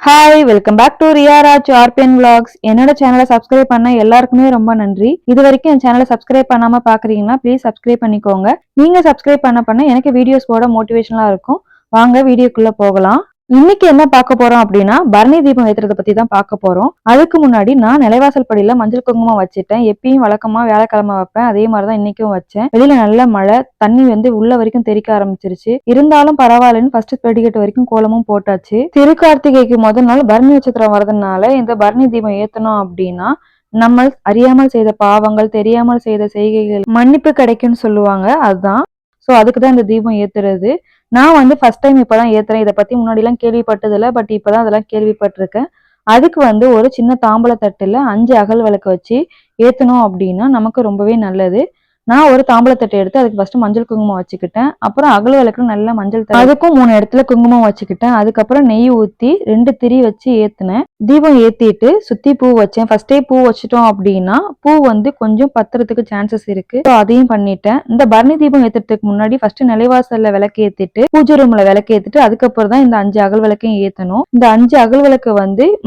Hi welcome back to Riyaraj RBN vlogs. என்னோட சேனலை subscribe பண்ண எல்லாருக்குமே ரொம்ப நன்றி. இது வரைக்கும் என் சேனலை சப்ஸ்கிரைப் பண்ணாம பாக்குறீங்கன்னா ப்ளீஸ் சப்ஸ்கிரைப் பண்ணிக்கோங்க. நீங்க சப்ஸ்கிரைப் பண்ண எனக்கு வீடியோஸ் போட மோட்டிவேஷனலா இருக்கும். வாங்க வீடியோக்குள்ள போகலாம். இன்னைக்கு என்ன பார்க்க போறோம் அப்படின்னா பரணி தீபம் ஏத்துறத பத்தி தான் பார்க்க போறோம். அதுக்கு முன்னாடி நான் நிலைவாசல் படியில மஞ்சள் குங்குமம் வச்சுட்டேன். எப்பயும் வழக்கமா வியாழக்கிழமை வைப்பேன், அதே மாதிரிதான் இன்னைக்கும் வச்சேன். வெளியில நல்ல மழை, தண்ணி உள்ள வரைக்கும் தெறிக்க ஆரம்பிச்சிருச்சு. இருந்தாலும் பரவாயில்லன்னு ஃபர்ஸ்ட் படிக்கட்டு வரைக்கும் கோலமும் போட்டாச்சு. திருக்கார்த்திகைக்கு முதல் நாள் பரணி நட்சத்திரம் வரதுனால இந்த பரணி தீபம் ஏத்தணும் அப்படின்னா நம்ம அறியாமல் செய்த பாவங்கள், தெரியாமல் செய்த செய்கைகள் மன்னிப்பு கிடைக்கும்னு சொல்லுவாங்க. அதுதான். சோ அதுக்குதான் இந்த தீபம் ஏத்துறது. நான் ஃபர்ஸ்ட் டைம் இப்பதான் ஏத்துறேன். இதை பத்தி முன்னாடி எல்லாம் கேள்விப்பட்டதில்ல. பட் இப்பதான் அதெல்லாம் கேள்விப்பட்டிருக்கேன். அதுக்கு ஒரு சின்ன தாம்பூல தட்டுல 5 அகல் விளக்கு வச்சு ஏத்தணும் அப்படின்னா நமக்கு ரொம்பவே நல்லது. நான் ஒரு தாம்பூலத்தட்டை எடுத்து அதுக்கு ஃபர்ஸ்ட் மஞ்சள் குங்குமம் வச்சுக்கிட்டேன். அப்புறம் அகல் விளக்கு நல்லா மஞ்சள் அதுக்கும் 3 இடத்துல குங்குமம் வச்சுக்கிட்டேன். அதுக்கப்புறம் நெய் ஊத்தி 2 திரி வச்சு ஏத்துனேன். தீபம் ஏத்திட்டு சுத்தி பூ வச்சேன். ஃபர்ஸ்டே பூ வச்சுட்டோம் அப்படின்னா பூ கொஞ்சம் பத்துறதுக்கு சான்சஸ் இருக்கு. அதையும் பண்ணிட்டேன். இந்த பரணி தீபம் ஏத்துறதுக்கு முன்னாடி ஃபர்ஸ்ட் நிலைவாசல்ல விளக்கு ஏத்திட்டு பூஜை ரூம்ல விளக்கு ஏத்திட்டு அதுக்கப்புறம் தான் இந்த 5 அகல் விளக்கையும் ஏத்தணும். இந்த 5 அகல் விளக்கு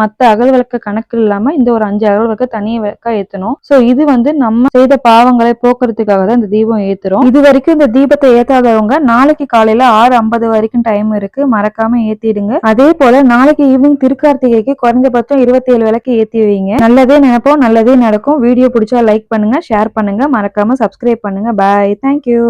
மத்த அகல் விளக்கு கணக்கு இல்லாம இந்த ஒரு 5 அகல் விளக்கு தனியா விளக்கா ஏத்தணும். சோ இது நம்ம செய்த பாவங்களை போக்குறதுக்கு தான் இந்த தீபம் ஏத்துறோம். இது வரைக்கும் இந்த தீபத்தை ஏத்தாதவங்க நாளைக்கு காலையில 6:50 வரைக்கும் டைம் இருக்கு, மறக்காம ஏத்திடுங்க. அதே போல நாளைக்கு ஈவினிங் திருக்கார்த்திகைக்கு குறைஞ்சபட்சம் 27 விளக்கு ஏத்தி வைங்க. நல்லதே நினைப்போம், நல்லதே நடக்கும். வீடியோ பிடிச்சா லைக் பண்ணுங்க, ஷேர் பண்ணுங்க, மறக்காம சப்ஸ்கிரைப் பண்ணுங்க. பாய், தேங்க்யூ.